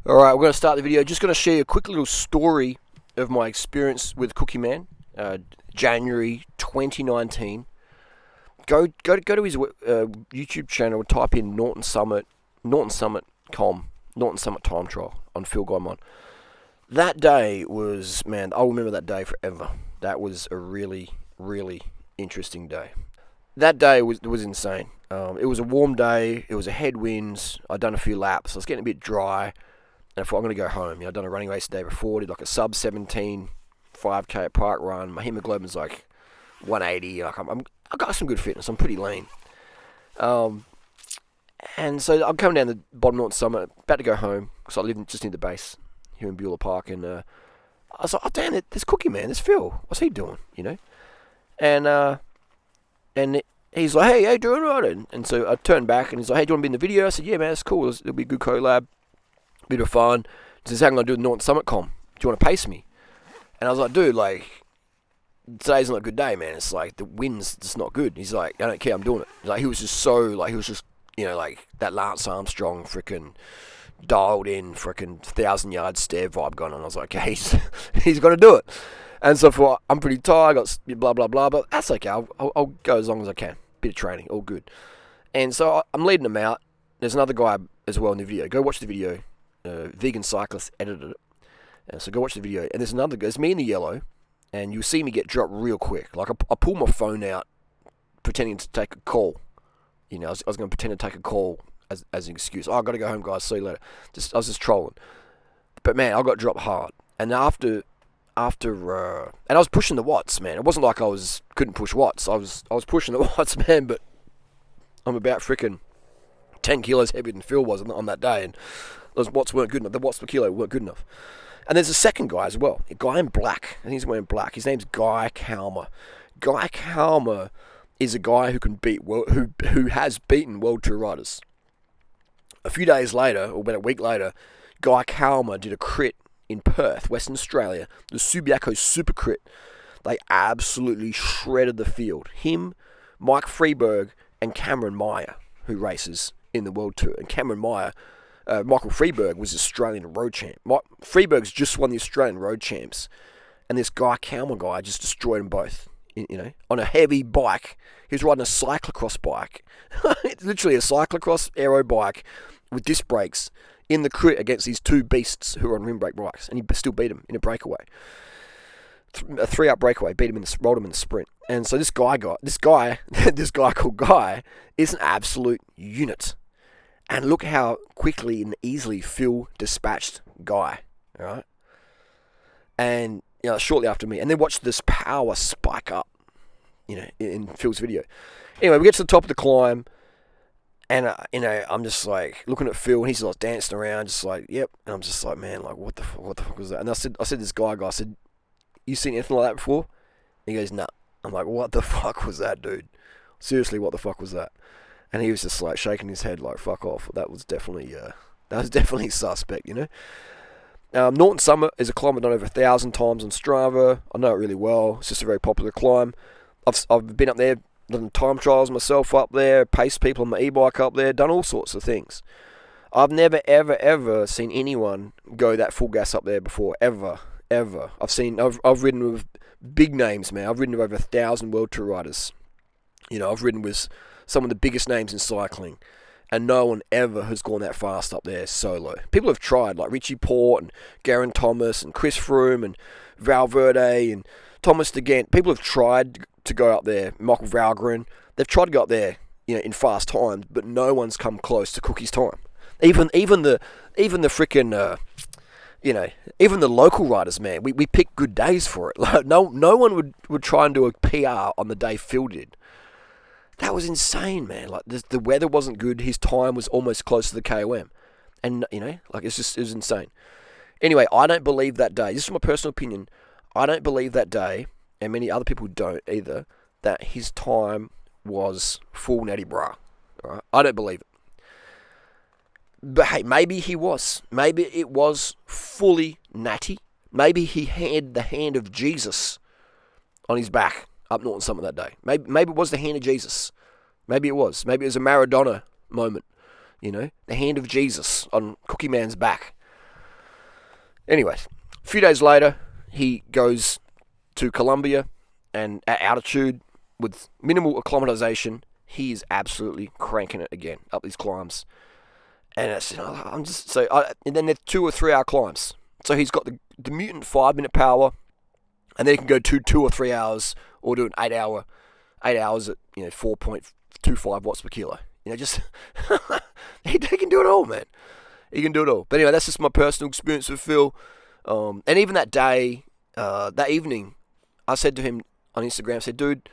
Alright, we're going to start the video. Just going to share a quick little story of my experience with Cookie Man. January 2019. Go to his YouTube channel, type in Norton Summit Time Trial on Phil Gaimon. That day was, man, I'll remember that day forever. That was a really, really interesting day. That day was insane. It was a warm day. It was a headwinds. I'd done a few laps. I was getting a bit dry. And I thought, I'm going to go home. I'd done a running race the day before. Did like a sub 17 5k at park run. My hemoglobin's like 180. Like I got some good fitness. I'm pretty lean. And so I'm coming down the bottom Norton Summit, about to go home because I live just near the base here in Beulah Park. And I was like, oh damn, there's Cookie Man, there's Phil. What's he doing? And he's like, hey, durianrider. And so I turned back and he's like, hey, do you want to be in the video? I said, yeah, man, it's cool. It'll be a good collab. Bit of fun. He says, how can I do the Norton Summit Com? Do you want to pace me? And I was like, dude, like, today's not a good day, man. It's like, the wind's just not good. He's like, I don't care, I'm doing it. Like, he was just like that Lance Armstrong freaking dialed in freaking 1,000-yard stare vibe going on. I was like, okay, he's going to do it. And so I'm pretty tired, I got blah, blah, blah, but that's okay. I'll go as long as I can. Bit of training, all good. And so I'm leading him out. There's another guy as well in the video. Go watch the video. Vegan Cyclist edited it. So go watch the video. And there's another guy. It's me in the yellow. And you'll see me get dropped real quick. Like, I pull my phone out, pretending to take a call. I was going to pretend to take a call as an excuse. Oh, I've got to go home, guys. See you later. I was just trolling. But, man, I got dropped hard. And and I was pushing the watts, man. It wasn't like I couldn't push watts. I was pushing the watts, man. But I'm about freaking 10 kilos heavier than Phil was on that day. And those watts weren't good enough. The watts per kilo weren't good enough. And there's a second guy as well. A guy in black. I think he's wearing black. His name's Guy Calmer. Guy Calmer is a guy who can who has beaten World Tour riders. A few days later, or about a week later, Guy Calmer did a crit in Perth, Western Australia. The Subiaco Super Crit. They absolutely shredded the field. Him, Mike Freeberg, and Cameron Meyer, who races in the World Tour. And Cameron Meyer, Michael Freeberg was Australian road champ. Freeberg's just won the Australian road champs. And this Guy Calmer guy just destroyed them both. On a heavy bike. He was riding a cyclocross bike. It's literally a cyclocross aero bike with disc brakes in the crit against these two beasts who are on rim brake bikes. And he still beat them in a breakaway. A 3-out breakaway, rolled him in the sprint. And so this guy called Guy is an absolute unit. And look how quickly and easily Phil dispatched Guy, all right? And shortly after me, and then watch this power spike up, in Phil's video. Anyway, we get to the top of the climb, and I'm just like looking at Phil, and he's like dancing around, just like, yep. And I'm just like, man, like what the fuck was that? And I said to this guy, I said, you seen anything like that before? And he goes, nah. I'm like, what the fuck was that, dude? Seriously, what the fuck was that? And he was just like shaking his head like, fuck off. That was definitely suspect, Norton Summit is a climb I've done over 1,000 times on Strava. I know it really well. It's just a very popular climb. I've been up there, done time trials myself up there, paced people on my e-bike up there, done all sorts of things. I've never, ever, ever seen anyone go that full gas up there before, ever. I've ridden with big names, man. I've ridden with over 1,000 World Tour riders. I've ridden with some of the biggest names in cycling, and no one ever has gone that fast up there solo. People have tried, like Richie Port and Geraint Thomas and Chris Froome and Valverde and Thomas de Gendt. People have tried to go up there. Michael Valgren. They've tried to go up there, in fast times, but no one's come close to Cookie's time. Even the freaking even the local riders, man. We pick good days for it. Like, no one would try and do a PR on the day Phil did. That was insane, man. Like, the weather wasn't good. His time was almost close to the KOM. And, it was insane. Anyway, I don't believe that day. This is my personal opinion. I don't believe that day, and many other people don't either, that his time was full natty bra. All right? I don't believe it. But, hey, maybe he was. Maybe it was fully natty. Maybe he had the hand of Jesus on his back up Norton Summit that day. Maybe it was the hand of Jesus. Maybe it was. Maybe it was a Maradona moment. The hand of Jesus on Cookie Man's back. Anyways, a few days later, he goes to Colombia, and at altitude, with minimal acclimatization, he is absolutely cranking it again up these climbs. And and then they're 2 or 3 hour climbs. So he's got the mutant 5-minute power, and then he can go 2 or 3 hours, or do an 8 hours at 4.25 watts per kilo. Just he can do it all, man. He can do it all. But anyway, that's just my personal experience with Phil. And even that day, that evening, I said to him on Instagram, I said, dude,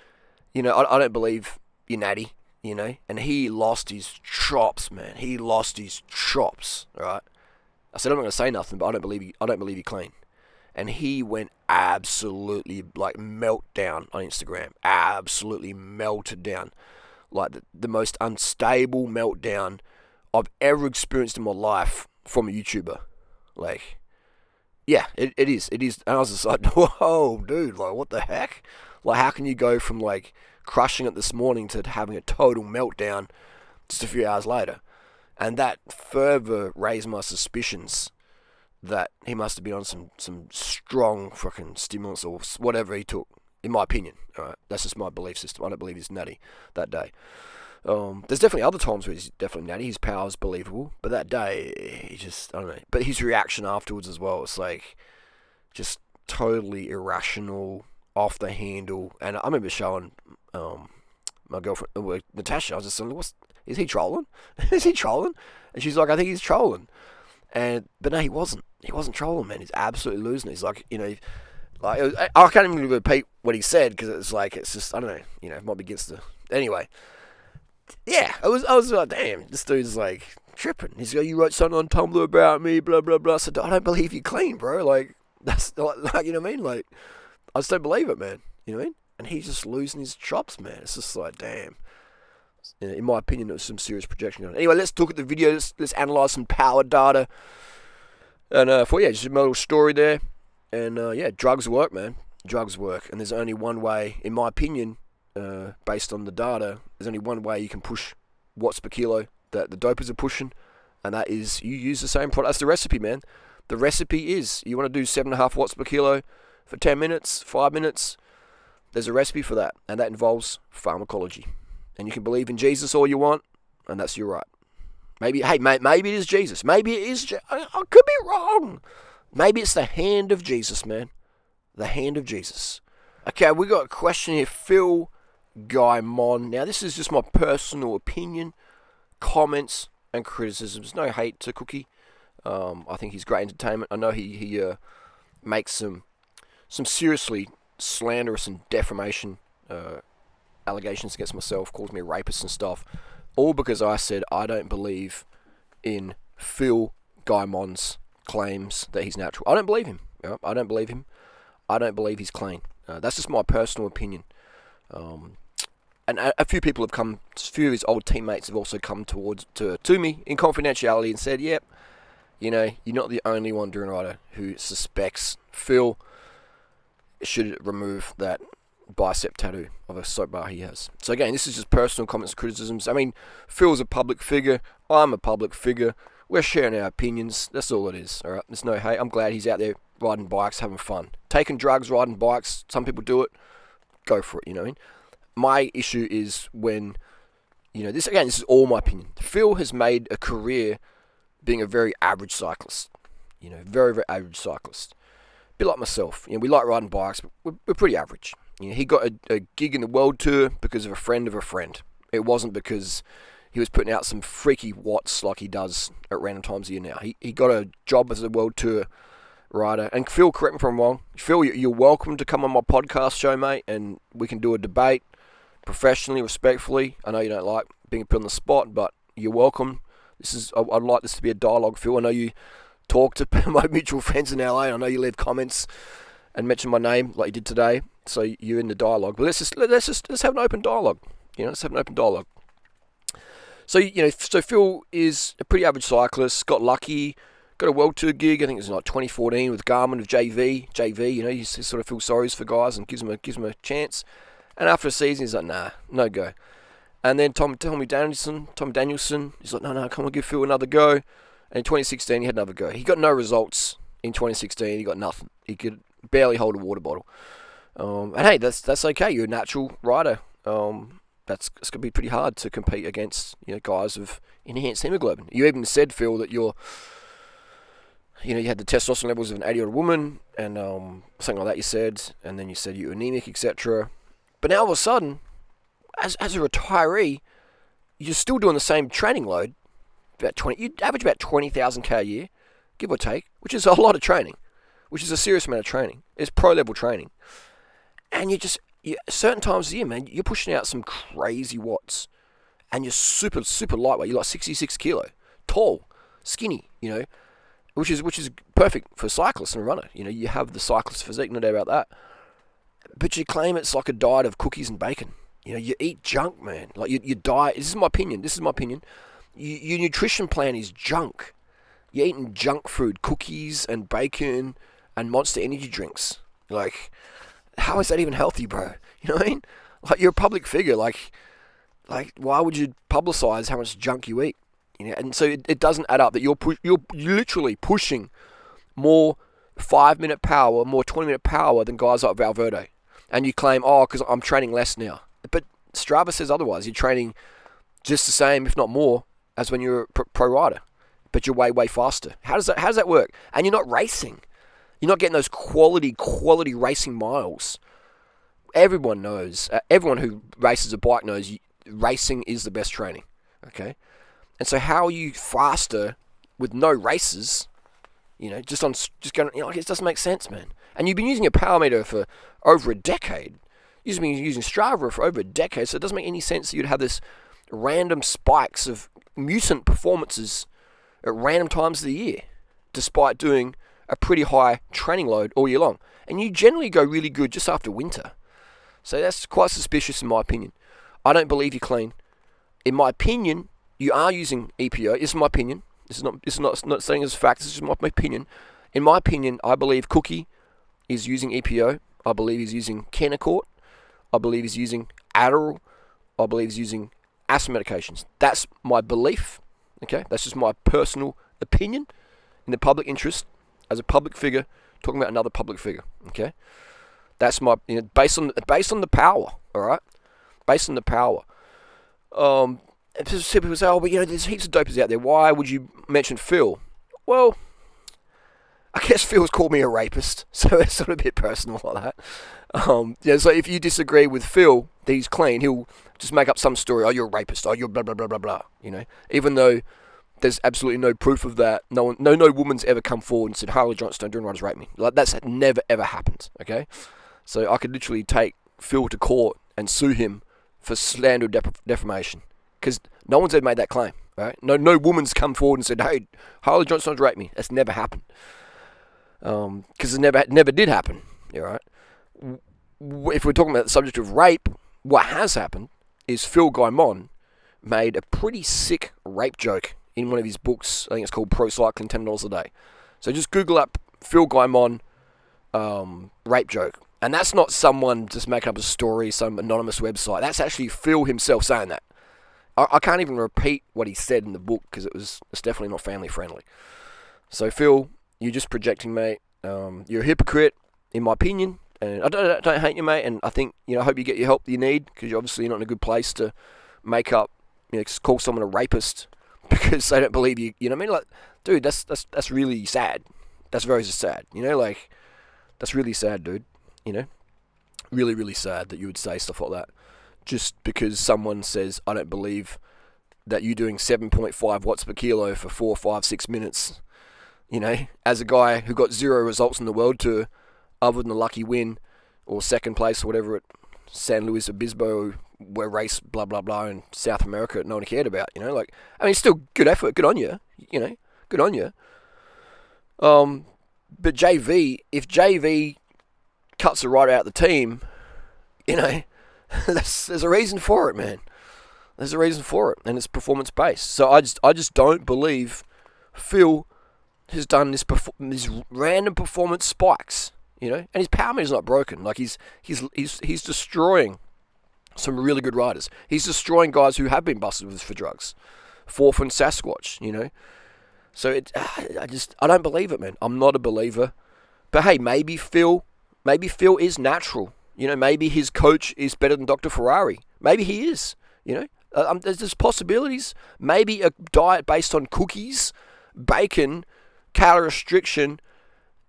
I don't believe you're natty, and he lost his chops, man. He lost his chops, right? I said, I'm not going to say nothing, but I don't believe you're clean. And he went absolutely, meltdown on Instagram. Absolutely melted down. Like the most unstable meltdown I've ever experienced in my life from a YouTuber. Yeah, it is. And I was just like, whoa, dude, what the heck? How can you go from, crushing it this morning to having a total meltdown just a few hours later? And that further raised my suspicions that he must have been on some strong fucking stimulants or whatever he took, in my opinion. All right, that's just my belief system. I don't believe he's natty that day. There's definitely other times where he's definitely natty. His power's believable, but that day, he just, I don't know. But his reaction afterwards as well, it's just totally irrational, off the handle. And I remember showing my girlfriend, Natasha, I was just saying, is he trolling? Is he trolling? And she's like, I think he's trolling. But no, he wasn't. He wasn't trolling, man. He's absolutely losing it. He's I can't even repeat what he said, because it's just, I don't know, it might be against the, anyway. Yeah, I was like, damn, this dude's tripping. He's like, you wrote something on Tumblr about me, blah, blah, blah. I said, I don't believe you're clean, bro. That's, you know what I mean? I just don't believe it, man. You know what I mean? And he's just losing his chops, man. It's just damn. In my opinion, there was some serious projection going on. Anyway, let's look at the video. Let's analyze some power data. And just a little story there. And drugs work, man. Drugs work. And there's only one way, in my opinion, based on the data, there's only one way you can push watts per kilo that the dopers are pushing, and that is you use the same product. That's the recipe, man. The recipe is you want to do 7.5 watts per kilo for 10 minutes, 5 minutes. There's a recipe for that, and that involves pharmacology. And you can believe in Jesus all you want, and that's your right. Maybe it is Jesus. Maybe it is. I could be wrong. Maybe it's the hand of Jesus, man. The hand of Jesus. Okay, we got a question here, Phil Gaimon. Now, this is just my personal opinion, comments, and criticisms. No hate to Cookie. I think he's great entertainment. I know he makes some seriously slanderous and defamation allegations against myself, calls me a rapist and stuff, all because I said I don't believe in Phil Gaimon's claims that he's natural. I don't believe him. I don't believe him. I don't believe he's clean. That's just my personal opinion. And a few people have come, a few of his old teammates have also come to me in confidentiality and said, yep, you're not the only one durianrider who suspects Phil should remove that bicep tattoo of a soap bar he has. So again, this is just personal comments and criticisms. I mean, Phil's a public figure. I'm a public figure. We're sharing our opinions. That's all it is. All right. There's no hate. I'm glad he's out there riding bikes, having fun, taking drugs, riding bikes. Some people do it. Go for it. You know what I mean? My issue is when, this is all my opinion. Phil has made a career being a very average cyclist. Very, very average cyclist. A bit like myself. We like riding bikes, but we're pretty average. He got a gig in the world tour because of a friend of a friend. It wasn't because he was putting out some freaky watts like he does at random times a year now. He got a job as a world tour rider. And Phil, correct me if I'm wrong. Phil, you're welcome to come on my podcast show, mate, and we can do a debate professionally, respectfully. I know you don't like being put on the spot, but you're welcome. I'd like this to be a dialogue, Phil. I know you talk to my mutual friends in LA. I know you leave comments and mention my name like you did today. So you're in the dialogue. But let's have an open dialogue. Let's have an open dialogue. So so Phil is a pretty average cyclist. Got lucky. Got a world tour gig. I think it was 2014 with Gaimon of JV. You sort of feel sorry for guys and gives them a chance. And after a season, he's like, nah, no go. And then Tom Danielson, he's like, no, come on, give Phil another go. And in 2016, he had another go. He got no results in 2016, he got nothing. He could barely hold a water bottle. And hey, that's okay. You're a natural rider. It's going to be pretty hard to compete against guys with enhanced hemoglobin. You even said, Phil, that you had the testosterone levels of an 80-year-old woman, and something like that you said, and then you said you're anemic, etc. But now all of a sudden, as a retiree, you're still doing the same training load. You average about 20,000 k a year, give or take, which is a lot of training, which is a serious amount of training. It's pro-level training. And certain times of the year, man, you're pushing out some crazy watts. And you're super, super lightweight. You're like 66 kilo, tall, skinny, which is perfect for cyclists and a runner. You have the cyclist physique, no doubt about that. But you claim it's like a diet of cookies and bacon. You eat junk, man. Like your diet, this is my opinion. Your nutrition plan is junk. You're eating junk food, cookies and bacon and Monster energy drinks. Like, how is that even healthy, bro? You know what I mean? Like, you're a public figure. Like why would you publicize how much junk you eat? And so it doesn't add up that you're literally pushing more 5-minute power, more 20-minute power than guys like Valverde. And you claim, because I'm training less now. But Strava says otherwise. You're training just the same, if not more, as when you're a pro rider. But you're way, way faster. How does that work? And you're not racing. You're not getting those quality racing miles. Everyone knows. Everyone who races a bike knows racing is the best training. Okay? And so how are you faster with no races? Just going. It doesn't make sense, man. And you've been using a power meter for over a decade. You've been using Strava for over a decade, so it doesn't make any sense that you'd have this random spikes of mutant performances at random times of the year, despite doing a pretty high training load all year long. And you generally go really good just after winter. So that's quite suspicious in my opinion. I don't believe you're clean. In my opinion, you are using EPO. This is my opinion. This is not saying as fact. This is my opinion. In my opinion, I believe Cookie is using EPO. I believe he's using Kenacort. I believe he's using Adderall. I believe he's using asthma medications. That's my belief. Okay, that's just my personal opinion in the public interest as a public figure talking about another public figure. Okay, that's my based on the power. All right, based on the power. People say, but there's heaps of dopers out there. Why would you mention Phil? Well, I guess Phil's called me a rapist, so it's sort of a bit personal like that. So if you disagree with Phil that he's clean, he'll just make up some story. Oh, you're a rapist. Oh, you're blah blah blah blah blah. Even though there's absolutely no proof of that. No woman's ever come forward and said Harley Johnstone doing riders rape me. Like, that's never ever happened. Okay, so I could literally take Phil to court and sue him for slander, defamation, because no one's ever made that claim. Right? No woman's come forward and said, hey, Harley Johnstone's raped me. That's never happened. Because it never did happen. Yeah, right. If we're talking about the subject of rape, what has happened is Phil Gaimon made a pretty sick rape joke in one of his books. I think it's called Pro Cycling, $10 a Day. So just Google up Phil Gaimon rape joke. And that's not someone just making up a story, some anonymous website. That's actually Phil himself saying that. I can't even repeat what he said in the book because it's definitely not family friendly. So Phil, you're just projecting, mate. You're a hypocrite, in my opinion. And I don't hate you, mate. And I think, I hope you get your help you need, because you're obviously not in a good place to make up, call someone a rapist because they don't believe you. You know what I mean? Like, dude, that's really sad. That's very sad. That's really sad, dude. Really, really sad that you would say stuff like that just because someone says, I don't believe that you're doing 7.5 watts per kilo for 4, 5, 6 minutes. As a guy who got 0 results in the World Tour, other than the lucky win or second place or whatever at San Luis Obispo, where race blah blah blah in South America, no one cared about. Still good effort, good on you. Good on you. But JV, if JV cuts a rider out of the team, there's a reason for it, man. There's a reason for it, and it's performance based. So I just don't believe Phil has done these random performance spikes, and his power meter's not broken. Like he's destroying some really good riders. He's destroying guys who have been busted for drugs. Fourth and Sasquatch, So I don't believe it, man. I'm not a believer. But hey, maybe Phil is natural. Maybe his coach is better than Dr. Ferrari. Maybe he is. There's possibilities. Maybe a diet based on cookies, bacon, calorie restriction,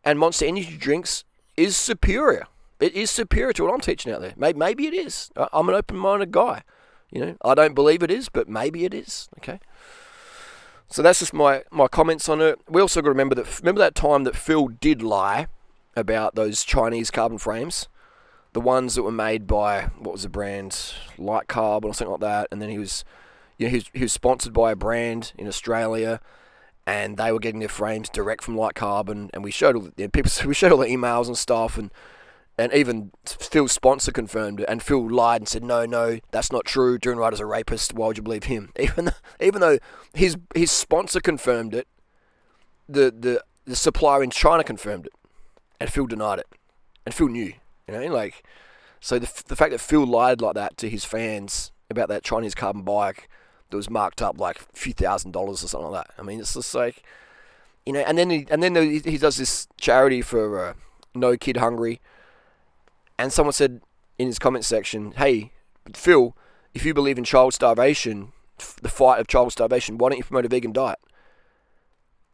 and Monster Energy drinks is superior. It is superior to what I'm teaching out there. Maybe it is. I'm an open-minded guy. I don't believe it is, but maybe it is. Okay. So that's just my comments on it. We also got to remember that time that Phil did lie about those Chinese carbon frames, the ones that were made by, what was the brand, Light Carbon or something like that. And then he was sponsored by a brand in Australia, and they were getting their frames direct from Light Carbon. And we showed all the emails and stuff, and even Phil's sponsor confirmed it. And Phil lied and said, no, that's not true. Durianrider's a rapist. Why would you believe him? Even though his sponsor confirmed it, the supplier in China confirmed it, and Phil denied it, and Phil knew. So the fact that Phil lied like that to his fans about that Chinese carbon bike that was marked up like a few $1,000s or something like that. I mean, it's just like, and then he does this charity for No Kid Hungry, and someone said in his comment section, "Hey, Phil, if you believe in child starvation, the fight of child starvation, why don't you promote a vegan diet?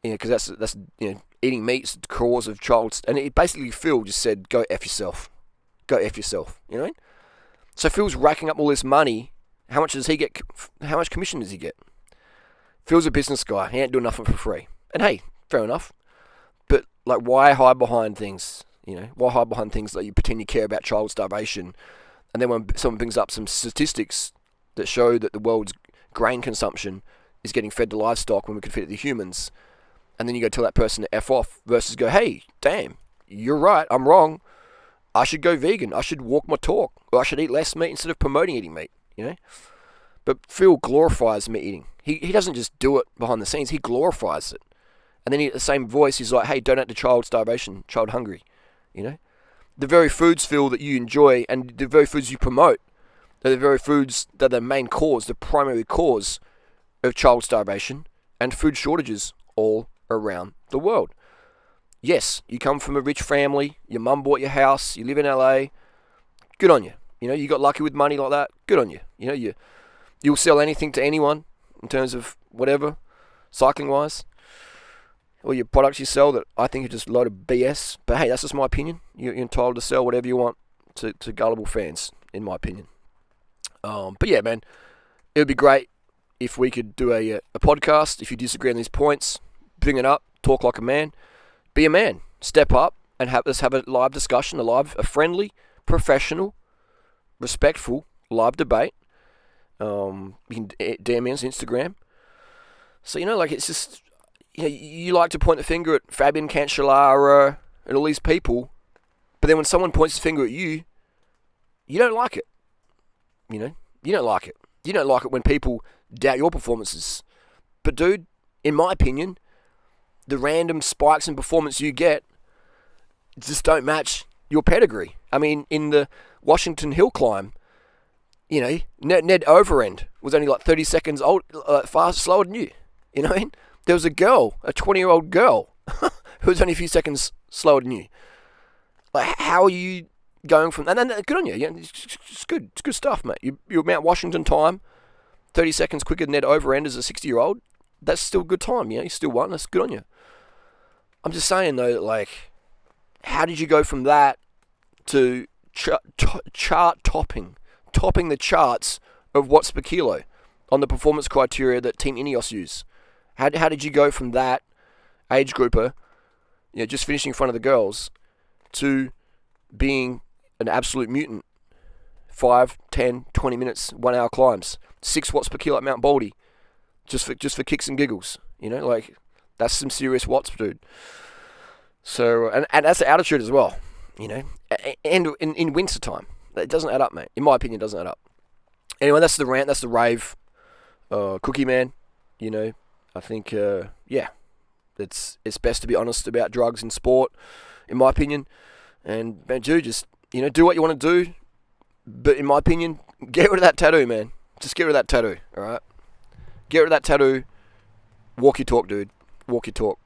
Because that's eating meat's the cause of child." And basically Phil just said, "Go F yourself. Go F yourself." So Phil's racking up all this money. How much does he get? How much commission does he get? Phil's a business guy. He ain't doing nothing for free. And hey, fair enough. But why hide behind things? Why hide behind things like you pretend you care about child starvation, and then when someone brings up some statistics that show that the world's grain consumption is getting fed to livestock when we could feed it to humans, and then you go tell that person to F off versus go, "Hey, damn, you're right, I'm wrong. I should go vegan. I should walk my talk. Or I should eat less meat instead of promoting eating meat." But Phil glorifies meat eating. He doesn't just do it behind the scenes. He glorifies it. And then the same voice, he's like, "Hey, donate to child starvation, child hungry." The very foods, Phil, that you enjoy and the very foods you promote are the very foods that are the main cause, the primary cause of child starvation and food shortages all around the world. Yes, you come from a rich family, your mum bought your house, you live in LA, good on you. You got lucky with money like that, good on you. You'll sell anything to anyone in terms of whatever, cycling-wise. Or your products you sell that I think are just a load of BS. But hey, that's just my opinion. You're entitled to sell whatever you want to gullible fans, in my opinion. But yeah, man, it would be great if we could do a podcast. If you disagree on these points, bring it up, talk like a man, be a man, step up, and let's have a live discussion, a friendly, professional, respectful live debate. You can DM me on Instagram. So it's just. You like to point the finger at Fabian Cancellara and all these people, but then when someone points the finger at you, you don't like it. You don't like it. You don't like it when people doubt your performances. But dude, in my opinion, the random spikes in performance you get just don't match your pedigree. I mean, in the Washington Hill climb, Ned Overend was only 30 seconds slower than you. You know what I mean? There was a girl, a 20-year-old girl, who was only a few seconds slower than you. How are you going from... And then, good on you. It's good. It's good stuff, mate. You're Mount Washington time, 30 seconds quicker than Ned Overend as a 60-year-old. That's still good time, You still won. That's good on you. I'm just saying, though, how did you go from that to chart topping the charts of watts per kilo on the performance criteria that Team Ineos use? How did you go from that age grouper, just finishing in front of the girls, to being an absolute mutant? 5, 10, 20 minutes, 1 hour climbs, 6 watts per kilo at Mount Baldy, just for kicks and giggles. That's some serious watts, dude. So and that's the altitude as well. And in winter time, it doesn't add up, mate. In my opinion, it doesn't add up. Anyway, that's the rant. That's the rave. Cookie man, I think, it's best to be honest about drugs in sport, in my opinion. And, man, dude, just, do what you want to do. But in my opinion, get rid of that tattoo, man. Just get rid of that tattoo, all right? Get rid of that tattoo. Walk your talk, dude. Walk your talk.